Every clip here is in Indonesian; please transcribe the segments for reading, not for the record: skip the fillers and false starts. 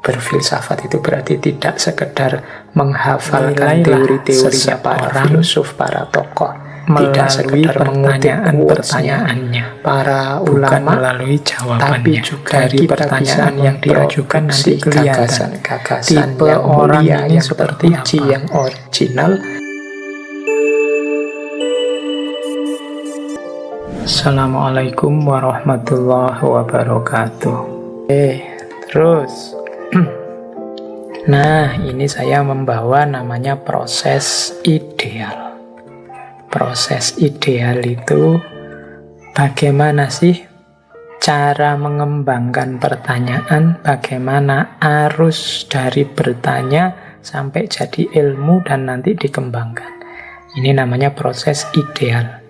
Berfilsafat itu berarti tidak sekedar menghafalkan teori-teorinya para filosof, para tokoh, tidak sekedar mengutip pertanyaannya para ulama, melalui jawabannya. tapi juga dari pertanyaan yang diajukan nanti kelihatan gagasan tipe yang orang mulia, ini yang seperti terpuji, apa. yang original. Assalamualaikum warahmatullahi wabarakatuh. Terus nah, ini saya membawa namanya proses ideal. Proses ideal itu bagaimana sih cara mengembangkan pertanyaan, bagaimana arus dari bertanya sampai jadi ilmu dan nanti dikembangkan. Ini namanya proses ideal.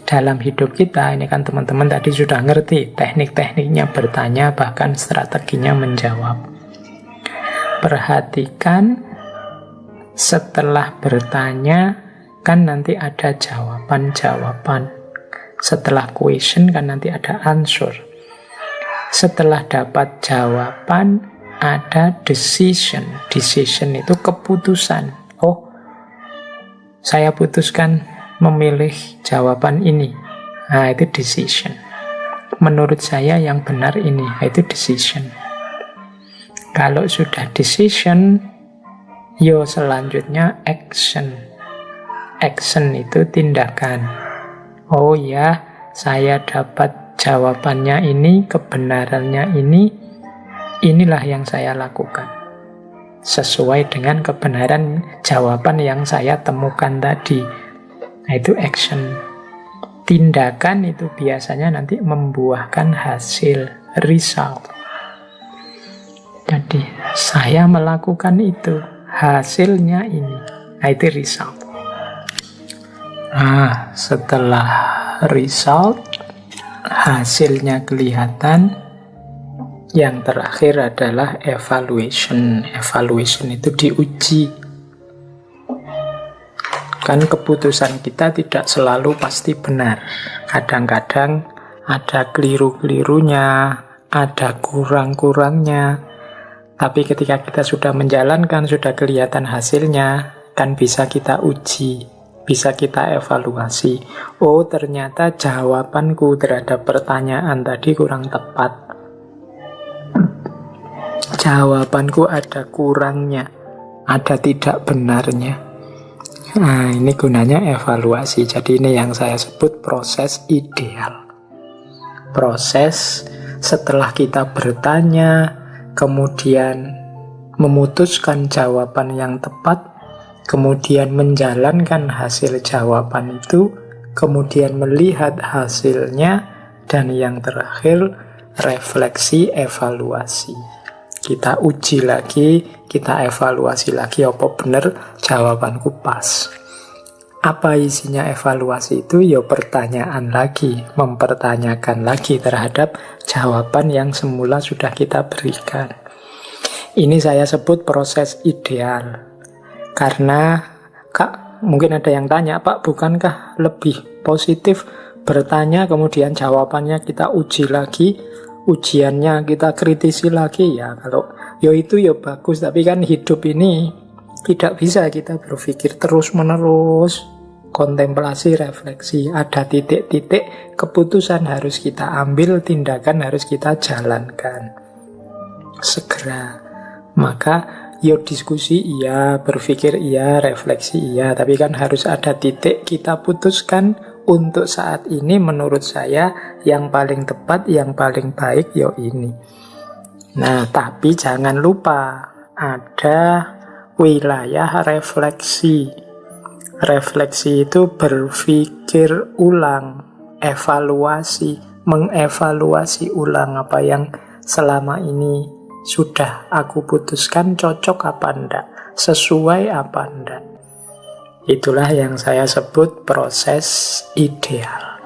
Dalam hidup kita, ini kan teman-teman tadi sudah ngerti teknik-tekniknya bertanya, bahkan strateginya menjawab. Perhatikan setelah bertanya kan nanti ada jawaban-jawaban. Setelah question kan nanti ada answer. Setelah dapat jawaban ada decision. Decision itu keputusan. Oh, saya putuskan memilih jawaban ini. Nah, itu decision. Menurut saya yang benar ini, itu decision. Kalau sudah decision, yo selanjutnya action. Action itu tindakan. Oh ya, saya dapat jawabannya ini, kebenarannya ini, inilah yang saya lakukan. Sesuai dengan kebenaran jawaban yang saya temukan tadi. Nah, itu action. Tindakan itu biasanya nanti membuahkan hasil, result. Jadi, saya melakukan itu, hasilnya ini. Nah, itu result. Nah, setelah result, hasilnya kelihatan, yang terakhir adalah evaluation. Evaluation itu diuji. Kan keputusan kita tidak selalu pasti benar. Kadang-kadang ada keliru-kelirunya, ada kurang-kurangnya. Tapi ketika kita sudah menjalankan, sudah kelihatan hasilnya, kan bisa kita uji, bisa kita evaluasi. Oh, ternyata jawabanku terhadap pertanyaan tadi kurang tepat. Jawabanku ada kurangnya, ada tidak benarnya. Nah, ini gunanya evaluasi. Jadi ini yang saya sebut proses ideal. Proses setelah kita bertanya, kemudian memutuskan jawaban yang tepat, kemudian menjalankan hasil jawaban itu, kemudian melihat hasilnya, dan yang terakhir refleksi evaluasi. Kita uji lagi, kita evaluasi lagi, apa benar jawabanku pas. Apa isinya evaluasi itu? Ya pertanyaan lagi, mempertanyakan lagi terhadap jawaban yang semula sudah kita berikan. Ini saya sebut proses ideal. Karena, Kak, mungkin ada yang tanya, Pak, bukankah lebih positif bertanya kemudian jawabannya kita uji lagi, ujiannya kita kritisi lagi? Ya kalau itu ya bagus, tapi kan hidup ini tidak bisa kita berpikir terus-menerus, kontemplasi, refleksi. Ada titik-titik keputusan harus kita ambil, tindakan harus kita jalankan segera. Maka diskusi iya, berpikir iya, refleksi iya, tapi kan harus ada titik kita putuskan. Untuk saat ini menurut saya yang paling tepat, yang paling baik ini. Nah, tapi jangan lupa ada wilayah refleksi. Refleksi itu berpikir ulang, evaluasi, mengevaluasi ulang apa yang selama ini sudah aku putuskan, cocok apa enggak, sesuai apa enggak. Itulah yang saya sebut proses ideal.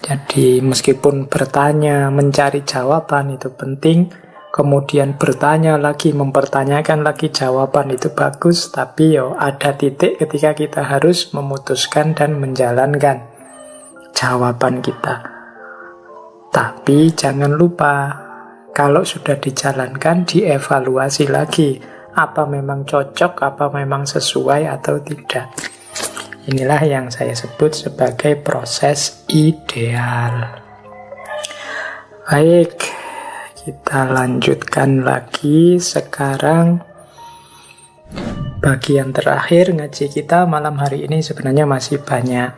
Jadi meskipun bertanya, mencari jawaban itu penting, kemudian bertanya lagi, mempertanyakan lagi jawaban itu bagus, tapi ada titik ketika kita harus memutuskan dan menjalankan jawaban kita. Tapi jangan lupa, Kalau sudah dijalankan, dievaluasi lagi. Apa memang cocok, apa memang sesuai atau tidak. Inilah yang saya sebut sebagai proses ideal. Baik, kita lanjutkan lagi. Sekarang bagian terakhir ngaji kita malam hari ini sebenarnya masih banyak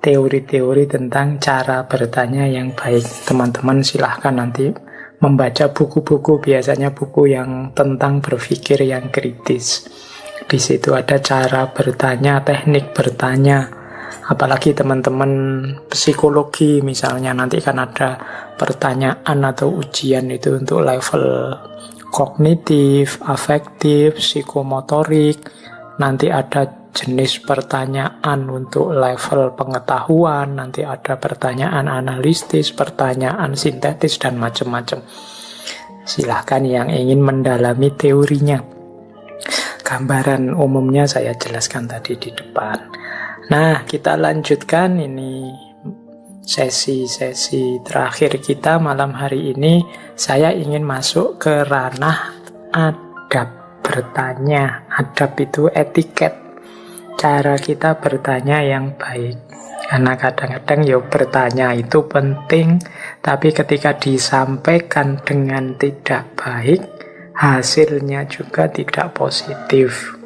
teori-teori tentang cara bertanya yang baik. Teman-teman silahkan nanti membaca buku-buku, biasanya buku yang tentang berpikir yang kritis. Di situ ada cara bertanya, teknik bertanya. Apalagi teman-teman psikologi misalnya, nanti kan ada pertanyaan atau ujian itu untuk level kognitif, afektif, psikomotorik. Nanti ada jenis pertanyaan untuk level pengetahuan, nanti ada pertanyaan analitis, pertanyaan sintetis, dan macam-macam. Silahkan yang ingin mendalami teorinya. Gambaran umumnya saya jelaskan tadi di depan. Nah, kita lanjutkan ini sesi-sesi terakhir kita malam hari ini. Saya ingin masuk ke ranah adab bertanya. Adab itu etiket. Cara kita bertanya yang baik. Karena kadang-kadang ya bertanya itu penting, tapi ketika disampaikan dengan tidak baik, hasilnya juga tidak positif.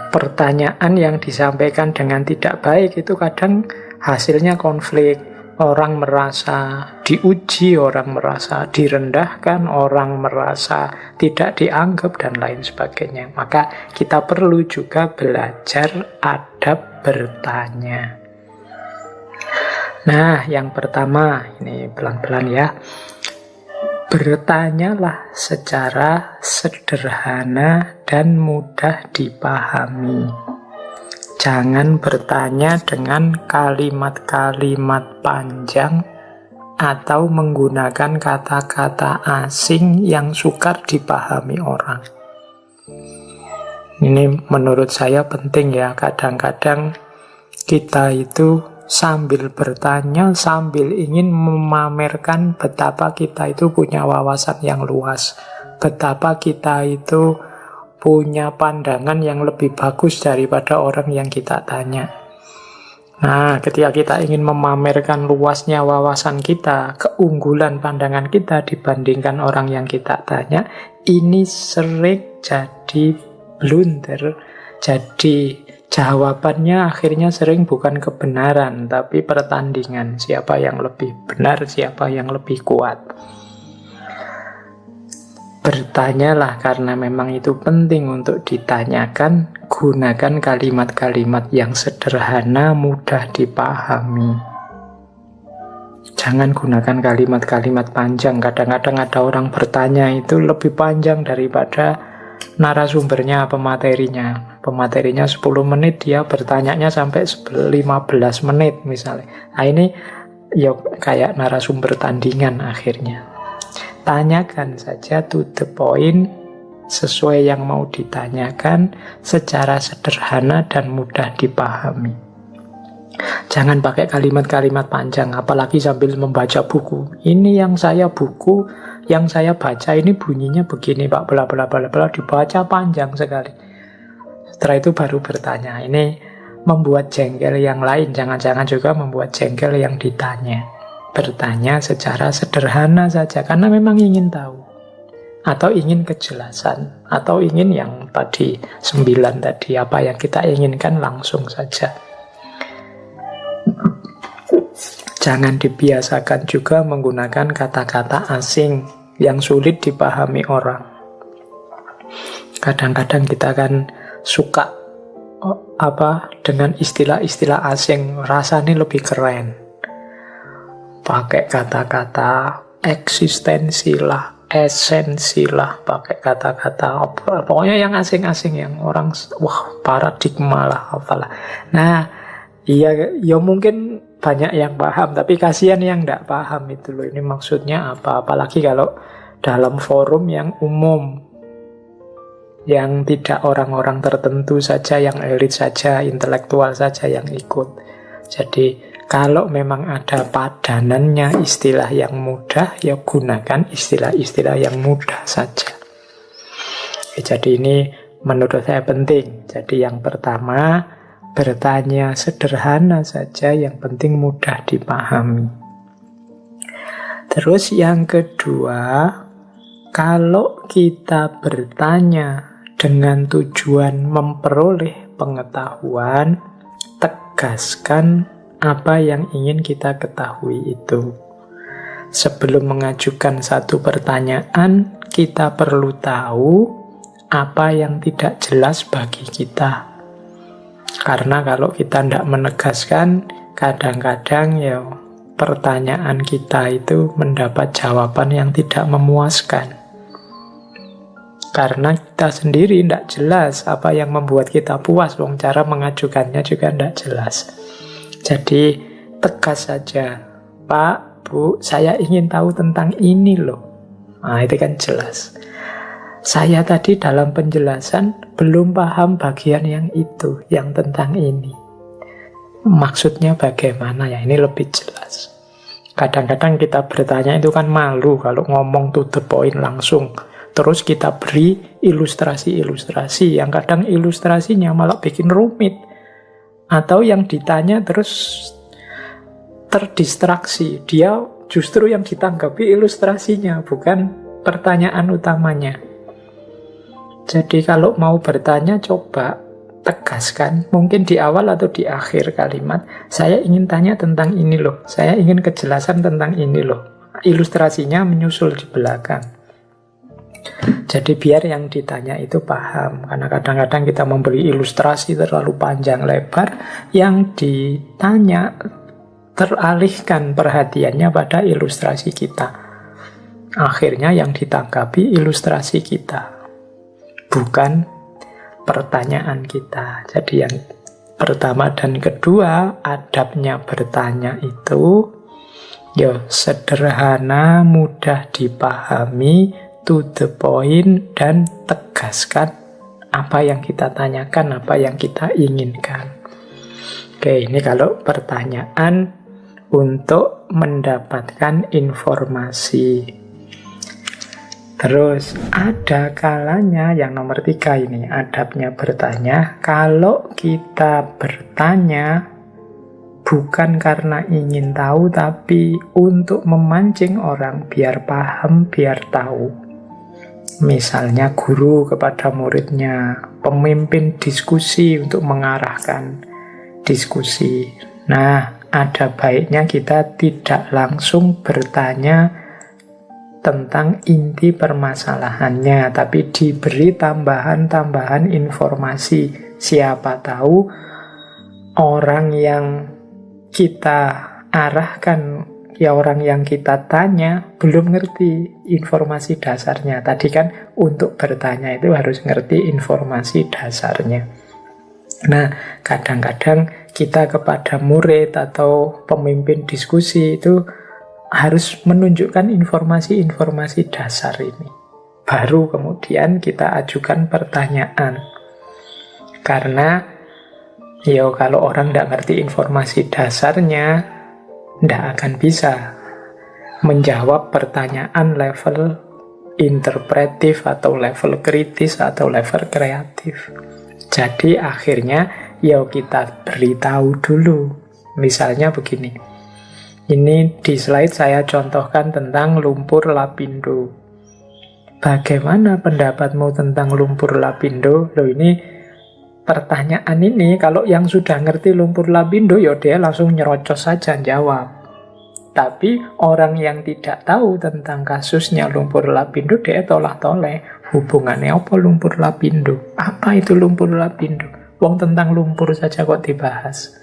Pertanyaan yang disampaikan dengan tidak baik itu kadang hasilnya konflik. Orang merasa diuji, orang merasa direndahkan, orang merasa tidak dianggap, dan lain sebagainya. Maka kita perlu juga belajar adab bertanya. Nah, yang pertama, ini pelan-pelan ya. Bertanyalah secara sederhana dan mudah dipahami. Jangan bertanya dengan kalimat-kalimat panjang atau menggunakan kata-kata asing yang sukar dipahami orang. Ini menurut saya penting ya. Kadang-kadang kita itu sambil bertanya, sambil ingin memamerkan betapa kita itu punya wawasan yang luas, betapa kita itu punya pandangan yang lebih bagus daripada orang yang kita tanya. Nah, ketika kita ingin memamerkan luasnya wawasan kita, keunggulan pandangan kita dibandingkan orang yang kita tanya, ini sering jadi blunder. Jadi jawabannya akhirnya sering bukan kebenaran, tapi pertandingan. Siapa yang lebih benar, siapa yang lebih kuat. Bertanyalah karena memang itu penting untuk ditanyakan. Gunakan kalimat-kalimat yang sederhana, mudah dipahami. Jangan gunakan kalimat-kalimat panjang. Kadang-kadang ada orang bertanya itu lebih panjang daripada narasumbernya, pematerinya. Pematerinya 10 menit, dia bertanyanya sampai 15 menit misalnya. Nah, ini ya kayak narasumber tandingan akhirnya. Tanyakan saja to the point, sesuai yang mau ditanyakan, secara sederhana dan mudah dipahami. Jangan pakai kalimat-kalimat panjang, apalagi sambil membaca buku. Ini yang saya baca ini bunyinya begini, Pak, bla bla bla bla, dibaca panjang sekali. Setelah itu baru bertanya. Ini membuat jengkel yang lain, jangan-jangan juga membuat jengkel yang ditanya. Bertanya secara sederhana saja, karena memang ingin tahu, atau ingin kejelasan, atau ingin yang tadi 9 tadi, apa yang kita inginkan langsung saja. Jangan dibiasakan juga menggunakan kata-kata asing yang sulit dipahami orang. Kadang-kadang kita kan suka dengan istilah-istilah asing, rasanya lebih keren. Pakai kata-kata eksistensi lah, esensi lah, pakai kata-kata pokoknya yang asing-asing, yang orang paradigma lah, apalah. Nah, ya mungkin banyak yang paham, tapi kasihan yang tidak paham itu loh. Ini maksudnya apa? Apalagi kalau dalam forum yang umum, yang tidak orang-orang tertentu saja, yang elit saja, intelektual saja yang ikut. Jadi Kalau memang ada padanannya istilah yang mudah, ya gunakan istilah-istilah yang mudah saja. Jadi ini menurut saya penting. Jadi yang pertama, bertanya sederhana saja, yang penting mudah dipahami. Terus yang kedua, kalau kita bertanya dengan tujuan memperoleh pengetahuan, tegaskan apa yang ingin kita ketahui itu. Sebelum mengajukan satu pertanyaan, kita perlu tahu apa yang tidak jelas bagi kita. Karena kalau kita tidak menegaskan, kadang-kadang ya pertanyaan kita itu mendapat jawaban yang tidak memuaskan. Karena kita sendiri tidak jelas apa yang membuat kita puas, wong cara mengajukannya juga tidak jelas. Jadi tegas saja, Pak, Bu, saya ingin tahu tentang ini loh. Nah, itu kan jelas. Saya tadi dalam penjelasan belum paham bagian yang itu, yang tentang ini. Maksudnya bagaimana ya? Ini lebih jelas. Kadang-kadang kita bertanya itu kan malu kalau ngomong to the point langsung. Terus kita beri ilustrasi-ilustrasi, yang kadang ilustrasinya malah bikin rumit. Atau yang ditanya terus terdistraksi. Dia justru yang ditanggapi ilustrasinya, bukan pertanyaan utamanya. Jadi kalau mau bertanya, coba tegaskan. Mungkin di awal atau di akhir kalimat, saya ingin tanya tentang ini loh. Saya ingin kejelasan tentang ini loh. Ilustrasinya menyusul di belakang. Jadi biar yang ditanya itu paham. Karena kadang-kadang kita memberi ilustrasi terlalu panjang lebar, yang ditanya teralihkan perhatiannya pada ilustrasi kita. Akhirnya yang ditanggapi ilustrasi kita, bukan pertanyaan kita. Jadi yang pertama dan kedua, adabnya bertanya itu ya sederhana, mudah dipahami, to the point, dan tegaskan apa yang kita tanyakan, apa yang kita inginkan. Oke, ini kalau pertanyaan untuk mendapatkan informasi. Terus ada kalanya yang nomor 3 ini, adabnya bertanya. Kalau kita bertanya bukan karena ingin tahu, tapi untuk memancing orang biar paham, biar tahu. Misalnya guru kepada muridnya, pemimpin diskusi untuk mengarahkan diskusi. Nah, ada baiknya kita tidak langsung bertanya tentang inti permasalahannya, tapi diberi tambahan-tambahan informasi. Siapa tahu orang yang kita arahkan, ya orang yang kita tanya belum ngerti informasi dasarnya. Tadi kan untuk bertanya itu harus ngerti informasi dasarnya. Nah, kadang-kadang kita kepada murid atau pemimpin diskusi itu harus menunjukkan informasi-informasi dasar ini. Baru kemudian kita ajukan pertanyaan. Karena ya kalau orang tidak ngerti informasi dasarnya, tidak akan bisa menjawab pertanyaan level interpretif atau level kritis atau level kreatif. Jadi akhirnya ya kita beritahu dulu. Misalnya begini, ini di slide saya contohkan tentang lumpur lapindo. Bagaimana pendapatmu tentang lumpur lapindo? Loh, ini pertanyaan ini kalau yang sudah ngerti lumpur lapindo ya dia langsung nyerocos saja jawab. Tapi orang yang tidak tahu tentang kasusnya lumpur lapindo, dia tolak-toleh. Hubungannya apa lumpur lapindo? Apa itu lumpur lapindo? Wong tentang lumpur saja kok dibahas.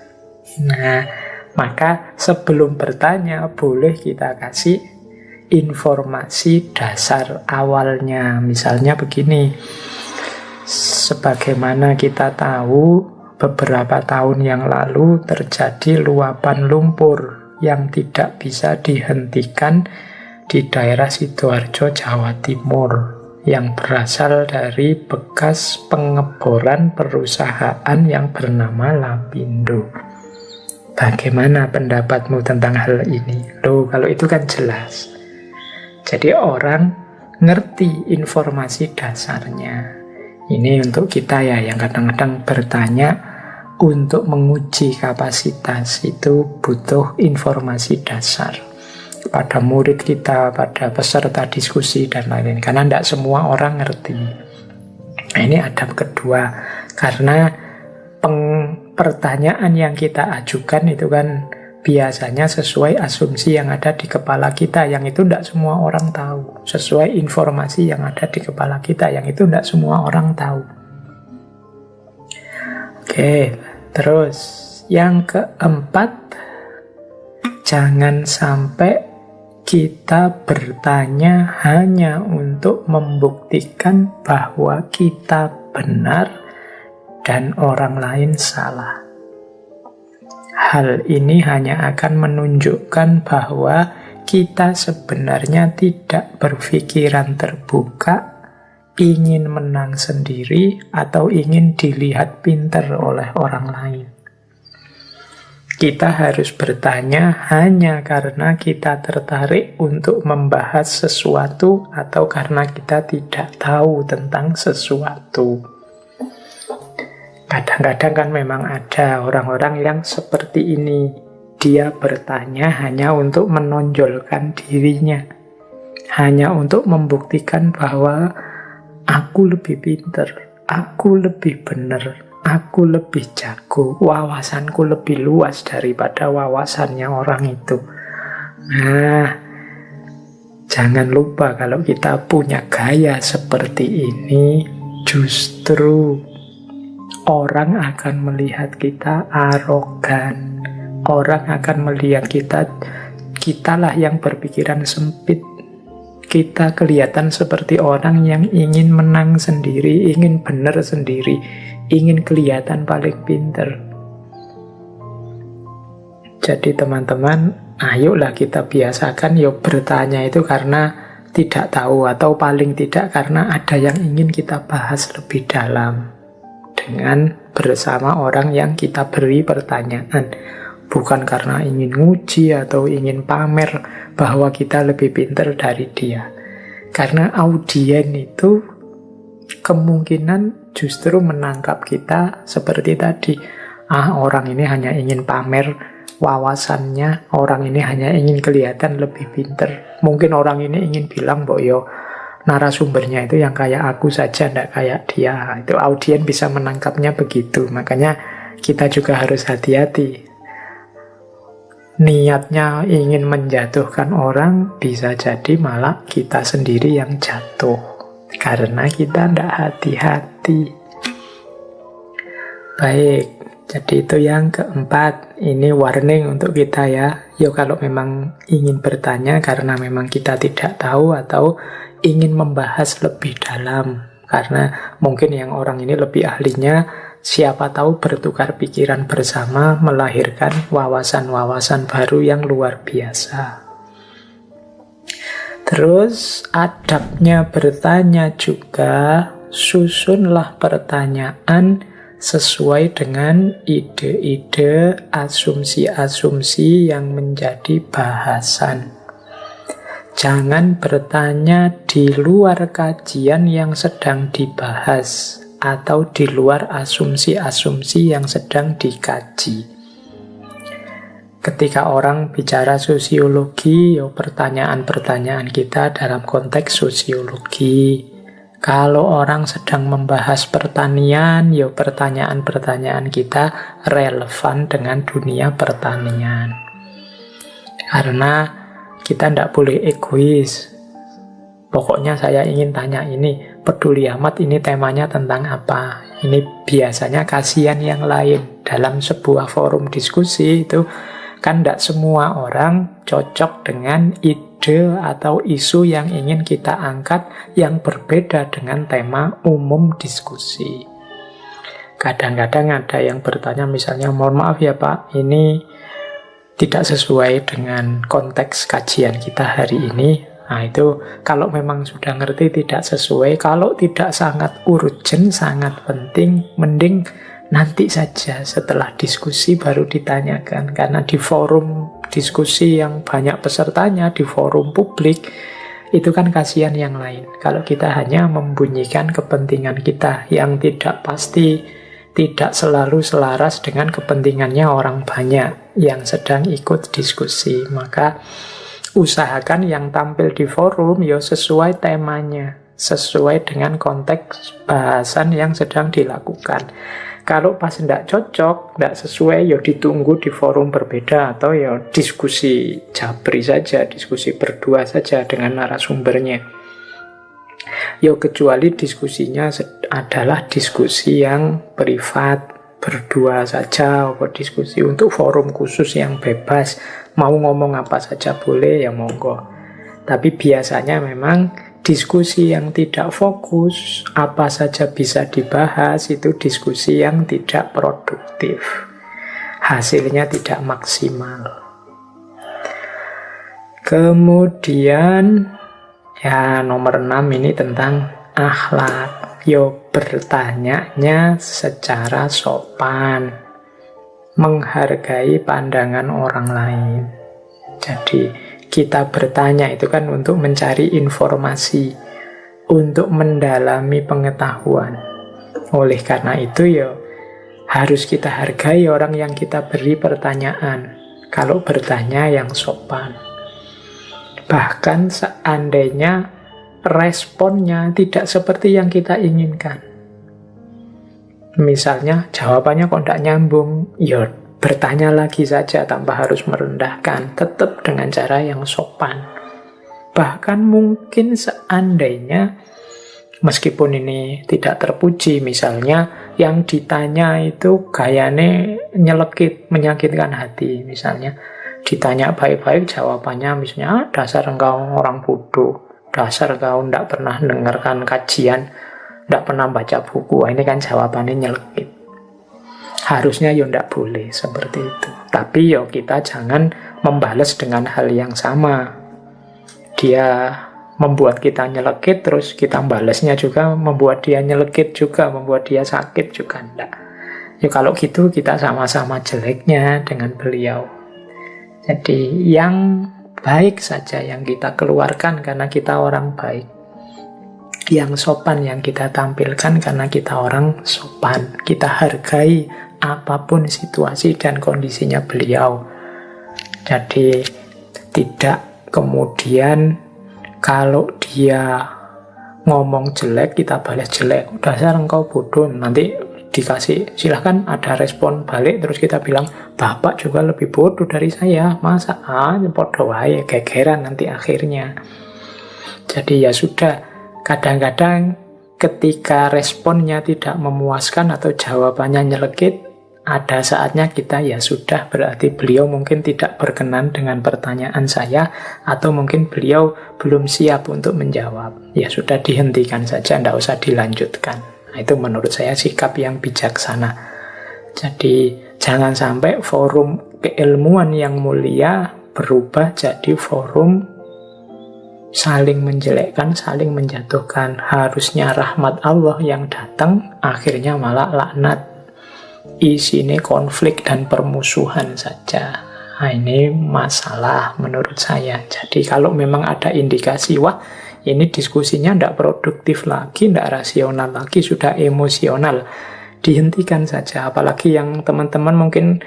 Nah, maka sebelum bertanya boleh kita kasih informasi dasar awalnya. Misalnya begini, sebagaimana kita tahu beberapa tahun yang lalu terjadi luapan lumpur yang tidak bisa dihentikan di daerah Sidoarjo, Jawa Timur, yang berasal dari bekas pengeboran perusahaan yang bernama Lapindo. Bagaimana pendapatmu tentang hal ini? Loh, kalau itu kan jelas. Jadi orang ngerti informasi dasarnya. Ini untuk kita ya, yang kadang-kadang bertanya untuk menguji kapasitas itu butuh informasi dasar. Pada murid kita, pada peserta diskusi dan lain-lain. Karena tidak semua orang ngerti. Nah, ini adab kedua. Karena pertanyaan yang kita ajukan itu kan biasanya sesuai asumsi yang ada di kepala kita, yang itu tidak semua orang tahu. Sesuai informasi yang ada di kepala kita, yang itu tidak semua orang tahu. Oke, terus yang keempat, jangan sampai kita bertanya hanya untuk membuktikan bahwa kita benar dan orang lain salah. Hal ini hanya akan menunjukkan bahwa kita sebenarnya tidak berpikiran terbuka, ingin menang sendiri, atau ingin dilihat pintar oleh orang lain. Kita harus bertanya hanya karena kita tertarik untuk membahas sesuatu atau karena kita tidak tahu tentang sesuatu. Kadang-kadang kan memang ada orang-orang yang seperti ini. Dia bertanya hanya untuk menonjolkan dirinya. Hanya untuk membuktikan bahwa aku lebih pintar, aku lebih benar, aku lebih jago, wawasanku lebih luas daripada wawasannya orang itu. Nah, jangan lupa kalau kita punya gaya seperti ini, justru orang akan melihat kita arogan. Orang akan melihat kitalah yang berpikiran sempit. Kita kelihatan seperti orang yang ingin menang sendiri, ingin benar sendiri, ingin kelihatan paling pintar. Jadi teman-teman, ayolah kita biasakan bertanya itu karena tidak tahu, atau paling tidak karena ada yang ingin kita bahas lebih dalam dengan bersama orang yang kita beri pertanyaan, bukan karena ingin nguji atau ingin pamer bahwa kita lebih pintar dari dia. Karena audien itu kemungkinan justru menangkap kita seperti tadi, orang ini hanya ingin pamer wawasannya, orang ini hanya ingin kelihatan lebih pintar. Mungkin orang ini ingin bilang bahwa narasumbernya itu yang kayak aku saja, tidak kayak dia. Itu audien bisa menangkapnya begitu. Makanya kita juga harus hati-hati. Niatnya ingin menjatuhkan orang, bisa jadi malah kita sendiri yang jatuh. Karena kita tidak hati-hati. Baik, jadi itu yang keempat. Ini warning untuk kita ya. Kalau memang ingin bertanya karena memang kita tidak tahu atau ingin membahas lebih dalam, karena mungkin yang orang ini lebih ahlinya, siapa tahu bertukar pikiran bersama melahirkan wawasan-wawasan baru yang luar biasa. Terus adabnya bertanya juga, susunlah pertanyaan sesuai dengan ide-ide, asumsi-asumsi yang menjadi bahasan. Jangan bertanya di luar kajian yang sedang dibahas atau di luar asumsi-asumsi yang sedang dikaji. Ketika orang bicara sosiologi, pertanyaan-pertanyaan kita dalam konteks sosiologi. Kalau orang sedang membahas pertanian, pertanyaan-pertanyaan kita relevan dengan dunia pertanian. Karena kita tidak boleh egois. Pokoknya saya ingin tanya ini, peduli amat ini temanya tentang apa. Ini biasanya kasihan yang lain. Dalam sebuah forum diskusi itu kan tidak semua orang cocok dengan ide atau isu yang ingin kita angkat yang berbeda dengan tema umum diskusi. Kadang-kadang ada yang bertanya misalnya, mohon maaf ya Pak, ini tidak sesuai dengan konteks kajian kita hari ini. Nah itu kalau memang sudah ngerti tidak sesuai, kalau tidak sangat urgent, sangat penting, mending nanti saja setelah diskusi baru ditanyakan. Karena di forum diskusi yang banyak pesertanya, di forum publik, itu kan kasihan yang lain. Kalau kita hanya membunyikan kepentingan kita yang tidak pasti, tidak selalu selaras dengan kepentingannya orang banyak yang sedang ikut diskusi. Maka usahakan yang tampil di forum ya sesuai temanya, sesuai dengan konteks bahasan yang sedang dilakukan. Kalau pas tidak cocok, tidak sesuai, ya ditunggu di forum berbeda, atau ya diskusi jabri saja, diskusi berdua saja dengan narasumbernya. Ya kecuali diskusinya adalah diskusi yang privat, berdua saja, atau diskusi untuk forum khusus yang bebas, mau ngomong apa saja boleh, ya monggo. Tapi biasanya memang diskusi yang tidak fokus, apa saja bisa dibahas, itu diskusi yang tidak produktif. Hasilnya tidak maksimal. Kemudian, ya nomor 6 ini tentang akhlak. Yo bertanyanya secara sopan, menghargai pandangan orang lain. Jadi kita bertanya itu kan untuk mencari informasi, untuk mendalami pengetahuan. Oleh karena itu ya harus kita hargai orang yang kita beri pertanyaan. Kalau bertanya yang sopan. Bahkan seandainya responnya tidak seperti yang kita inginkan. Misalnya jawabannya kok tidak nyambung, ya bertanya lagi saja tanpa harus merendahkan, tetap dengan cara yang sopan. Bahkan mungkin seandainya, meskipun ini tidak terpuji, misalnya yang ditanya itu gayane nyelekit, menyakitkan hati. Misalnya ditanya baik-baik, jawabannya misalnya, dasar engkau orang bodoh, dasar kau tidak pernah dengarkan kajian, tidak pernah baca buku. Ini kan jawabannya nyelekit. Harusnya ya tidak boleh seperti itu. Tapi ya kita jangan membalas dengan hal yang sama. Dia membuat kita nyelekit, terus kita balasnya juga membuat dia nyelekit juga, membuat dia sakit juga. Tidak. Ya kalau gitu kita sama-sama jeleknya dengan beliau. Jadi yang baik saja yang kita keluarkan karena kita orang baik. Yang sopan yang kita tampilkan karena kita orang sopan. Kita hargai apapun situasi dan kondisinya beliau. Jadi tidak kemudian kalau dia ngomong jelek kita balas jelek. Dasar engkau bodoh. Nanti dikasih silahkan ada respon balik, terus kita bilang bapak juga lebih bodoh dari saya, masa bodoh wae, gegeran nanti akhirnya. Jadi ya sudah, kadang-kadang ketika responnya tidak memuaskan atau jawabannya nyelekit, ada saatnya kita ya sudah, berarti beliau mungkin tidak berkenan dengan pertanyaan saya, atau mungkin beliau belum siap untuk menjawab. Ya sudah, dihentikan saja, tidak usah dilanjutkan. Nah, itu menurut saya sikap yang bijaksana. Jadi jangan sampai forum keilmuan yang mulia berubah jadi forum saling menjelekkan, saling menjatuhkan. Harusnya rahmat Allah yang datang, akhirnya malah laknat. Isinya konflik dan permusuhan saja. Nah, ini masalah menurut saya. Jadi kalau memang ada indikasi, wah ini diskusinya tidak produktif lagi, tidak rasional lagi, sudah emosional, dihentikan saja. Apalagi yang teman-teman mungkin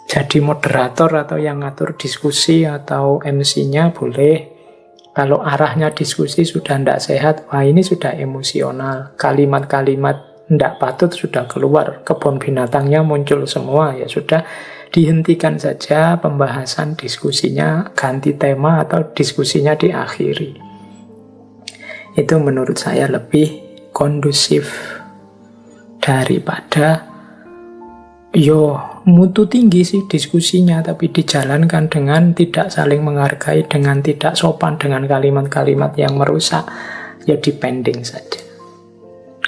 jadi moderator atau yang ngatur diskusi atau MC-nya boleh. Kalau arahnya diskusi sudah tidak sehat, wah ini sudah emosional. Kalimat-kalimat tidak patut sudah keluar, kebun binatangnya muncul semua, ya sudah dihentikan saja pembahasan diskusinya, ganti tema atau diskusinya diakhiri. Itu menurut saya lebih kondusif daripada mutu tinggi sih diskusinya, tapi dijalankan dengan tidak saling menghargai, dengan tidak sopan, dengan kalimat-kalimat yang merusak. Ya dipending saja.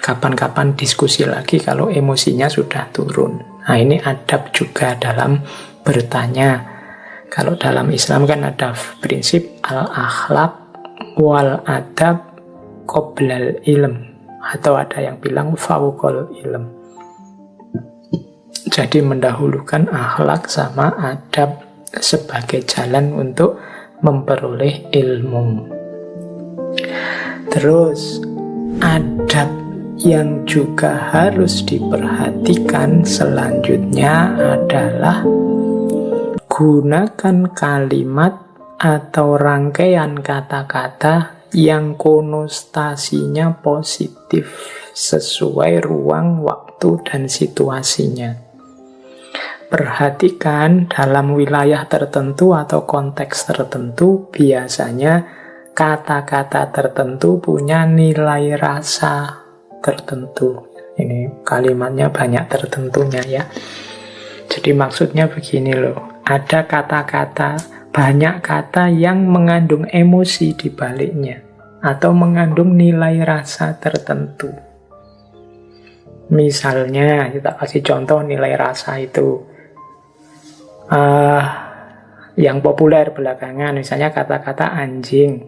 Kapan-kapan diskusi lagi kalau emosinya sudah turun. Nah ini adab juga dalam bertanya. Kalau dalam Islam kan ada prinsip al-akhlaq wal adab qoblal ilm, atau ada yang bilang fauqal ilm. Jadi mendahulukan akhlak sama adab sebagai jalan untuk memperoleh ilmu. Terus adab yang juga harus diperhatikan selanjutnya adalah gunakan kalimat atau rangkaian kata-kata yang konotasinya positif sesuai ruang, waktu, dan situasinya. Perhatikan dalam wilayah tertentu atau konteks tertentu, biasanya kata-kata tertentu punya nilai rasa tertentu. Ini kalimatnya banyak tertentunya ya. Jadi maksudnya begini loh, ada kata-kata, banyak kata yang mengandung emosi di baliknya atau mengandung nilai rasa tertentu. Misalnya, kita kasih contoh nilai rasa itu. Yang populer belakangan, misalnya kata-kata anjing.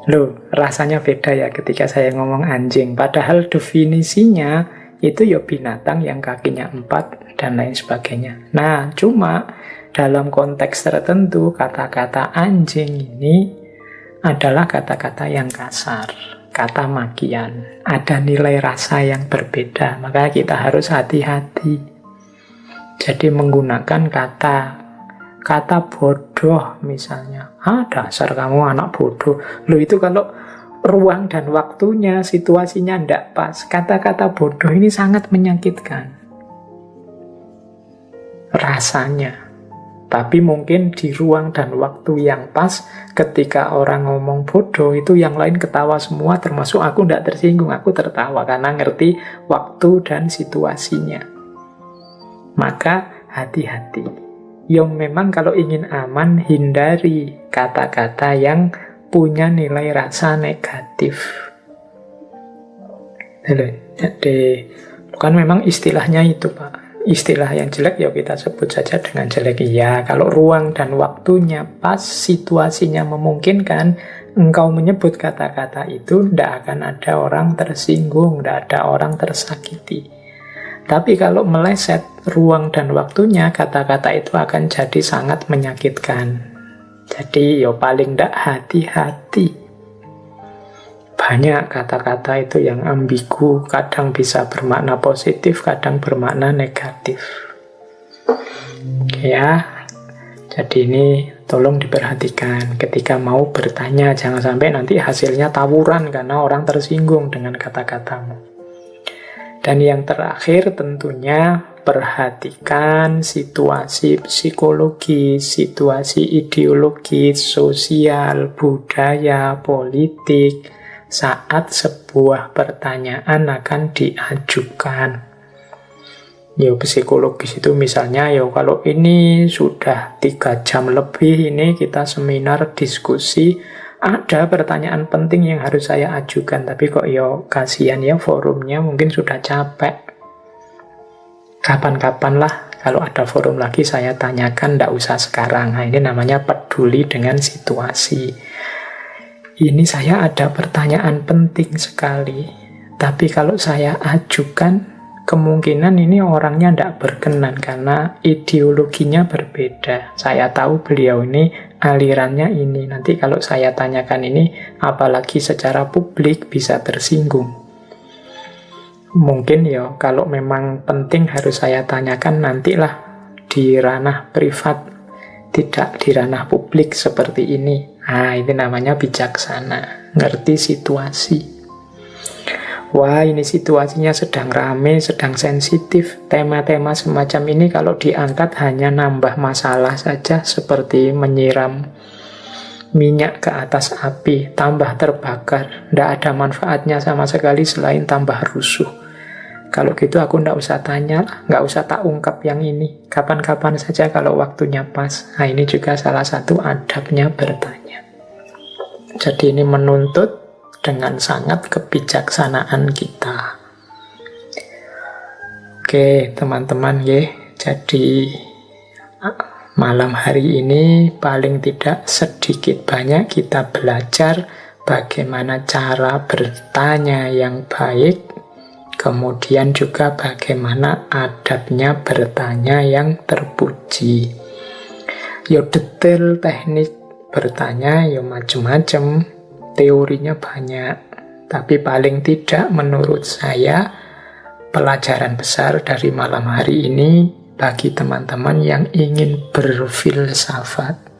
Loh, rasanya beda ya ketika saya ngomong anjing. Padahal definisinya itu ya binatang yang kakinya 4 dan lain sebagainya. Nah, cuma dalam konteks tertentu kata-kata anjing ini adalah kata-kata yang kasar, kata makian. Ada nilai rasa yang berbeda, maka kita harus hati-hati. Jadi menggunakan kata bodoh misalnya. Dasar kamu anak bodoh. Loh, itu kalau ruang dan waktunya, situasinya tidak pas. Kata-kata bodoh ini sangat menyakitkan rasanya. Tapi mungkin di ruang dan waktu yang pas, ketika orang ngomong bodoh, itu yang lain ketawa semua, termasuk aku tidak tersinggung, aku tertawa karena ngerti waktu dan situasinya. Maka hati-hati. Yang memang kalau ingin aman, hindari kata-kata yang punya nilai rasa negatif. Jadi, kan memang istilahnya itu, Pak. Istilah yang jelek ya kita sebut saja dengan jelek. Ya, kalau ruang dan waktunya pas, situasinya memungkinkan, engkau menyebut kata-kata itu, tidak akan ada orang tersinggung, tidak ada orang tersakiti. Tapi kalau meleset ruang dan waktunya, kata-kata itu akan jadi sangat menyakitkan. Jadi ya paling tidak hati-hati. Banyak kata-kata itu yang ambigu, kadang bisa bermakna positif, kadang bermakna negatif. Ya, jadi ini tolong diperhatikan. Ketika mau bertanya, jangan sampai nanti hasilnya tawuran karena orang tersinggung dengan kata-katamu. Dan yang terakhir tentunya perhatikan situasi psikologis, situasi ideologis, sosial, budaya, politik saat sebuah pertanyaan akan diajukan. Ya psikologis itu misalnya ya kalau ini sudah 3 jam lebih ini kita seminar diskusi, ada pertanyaan penting yang harus saya ajukan, tapi kok ya kasihan ya forumnya mungkin sudah capek. Kapan-kapan lah kalau ada forum lagi saya tanyakan, tidak usah sekarang. Nah, ini namanya peduli dengan situasi. Ini saya ada pertanyaan penting sekali, tapi kalau saya ajukan kemungkinan ini orangnya tidak berkenan karena ideologinya berbeda. Saya tahu beliau ini alirannya ini. Nanti kalau saya tanyakan ini, apalagi secara publik bisa tersinggung. Mungkin ya kalau memang penting harus saya tanyakan, nantilah di ranah privat, tidak di ranah publik seperti ini. Nah, ini namanya bijaksana, ngerti situasi. Wah, ini situasinya sedang rame, sedang sensitif. Tema-tema semacam ini kalau diangkat hanya nambah masalah saja, seperti menyiram minyak ke atas api, tambah terbakar. Tidak ada manfaatnya sama sekali selain tambah rusuh. Kalau gitu aku tidak usah tanya, nggak usah tak ungkap yang ini. Kapan-kapan saja kalau waktunya pas. Nah, ini juga salah satu adabnya bertanya. Jadi ini menuntut dengan sangat kebijaksanaan kita. Oke, teman-teman ya. Jadi malam hari ini paling tidak sedikit banyak kita belajar bagaimana cara bertanya yang baik, Kemudian juga bagaimana adabnya bertanya yang terpuji. Yo detail teknik bertanya yo macem-macem, teorinya banyak. Tapi paling tidak menurut saya pelajaran besar dari malam hari ini bagi teman-teman yang ingin berfilsafat.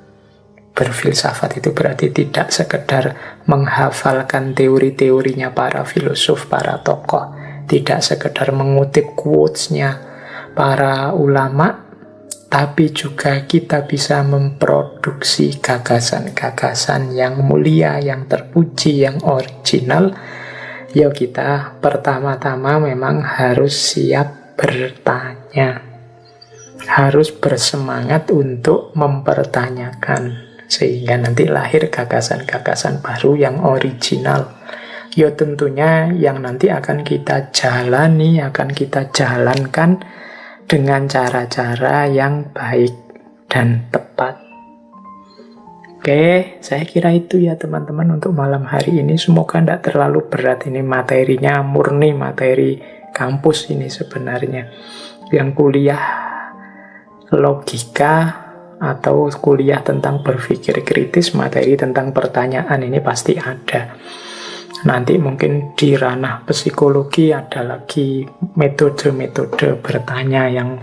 Berfilsafat itu berarti tidak sekedar menghafalkan teori-teorinya para filosof, para tokoh, tidak sekedar mengutip quotes-nya para ulama, tapi juga kita bisa memproduksi gagasan-gagasan yang mulia, yang terpuji, yang original. Ya kita pertama-tama memang harus siap bertanya, harus bersemangat untuk mempertanyakan, sehingga nanti lahir gagasan-gagasan baru yang original. Ya tentunya yang nanti akan kita jalani, akan kita jalankan dengan cara-cara yang baik dan tepat. Oke, saya kira itu ya teman-teman untuk malam hari ini. Semoga tidak terlalu berat, ini materinya murni materi kampus ini sebenarnya. Yang kuliah logika atau kuliah tentang berpikir kritis, materi tentang pertanyaan ini pasti ada. Nanti mungkin di ranah psikologi ada lagi metode-metode bertanya yang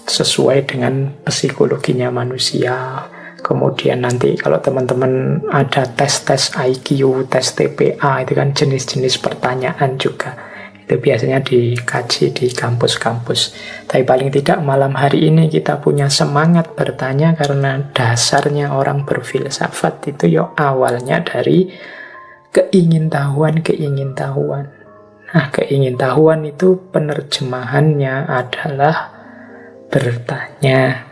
sesuai dengan psikologinya manusia. Kemudian nanti kalau teman-teman ada tes-tes IQ, tes TPA, itu kan jenis-jenis pertanyaan juga. Itu biasanya dikaji di kampus-kampus. Tapi paling tidak malam hari ini kita punya semangat bertanya, karena dasarnya orang berfilsafat itu ya awalnya dari keingintahuan. Nah, keingintahuan itu penerjemahannya adalah bertanya.